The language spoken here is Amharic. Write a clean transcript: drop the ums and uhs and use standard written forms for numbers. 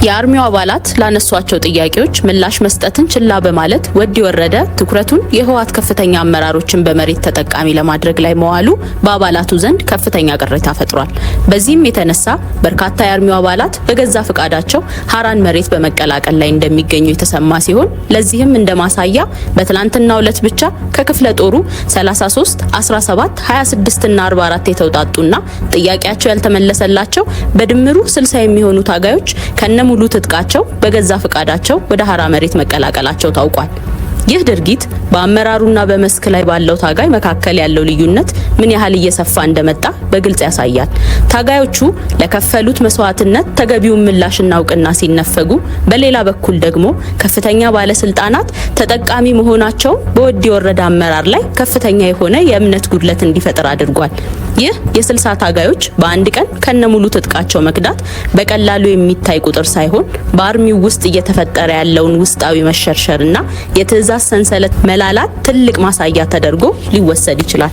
የአርሚው አባላት ላነሷቸው ጥያቄዎች ምላሽ መስጠትን ችላ በማለት ወዲ ወረደ ትኩረቱን የህወሓት ከፍተኛ አመራሮችን በመሬት ተጠቃሚ ለማድረግ ላይ መዋሉ በአባላቱ ዘንድ ከፍተኛ ቅሬታ ፈጥሯል። በዚህም የተነሳ በርካታ የአርሚው አባላት በገዛ ፍቃዳቸው ሀራን መሬት በመቀላቀል ላይ እንደሚገኙ የተሰማ ሲሆን ለዚህም እንደማሳያ በትላንትናው ዕለት ብቻ ከክፍለ ጦሩ 33፣ 17፣ 26 እና 44 የተውጣጡና ጥያቄያቸው ያልተመለሰላቸው በድምሩ 60 የሚሆኑ ታጋዮች ከነሙሉ ትጥቃቸው በገዛ ፍቃዳቸው ወደ ሀራ መሬት መቀላቀላቸው ታውቋል። ይህ ድርጊት በአመራሩና በመስክ ላይ ባለው ታጋይ መካከል ያለው ልዩነት ምን ያህል እየሰፋ እንደመጣ በግልጽ ያሳያል። ታጋዮቹ ለከፈሉት መስዋዕትነት ተገቢውን ምላሽና እውቅና ሲነፈጉ፣ በሌላ በኩል ደግሞ ከፍተኛ ባለስልጣናት ተጠቃሚ መሆናቸው በወዲ ወረደ አመራር ላይ ከፍተኛ የሆነ የእምነት ጉድለት እንዲፈጠር አድርጓል። ይህ የ60 ታጋዮች በአንድ ቀን ከነሙሉ ትጥቃቸው መክዳት በቀላሉ የሚታይ ቁጥር ሳይሆን በአርሚው ውስጥ እየተፈጠረ ያለውን ውስጣዊ መሸርሸርና የትዕዛዝ ሰንሰለት መላላት ትልቅ ማሳያ ተደርጎ ሊወሰድ ይችላል።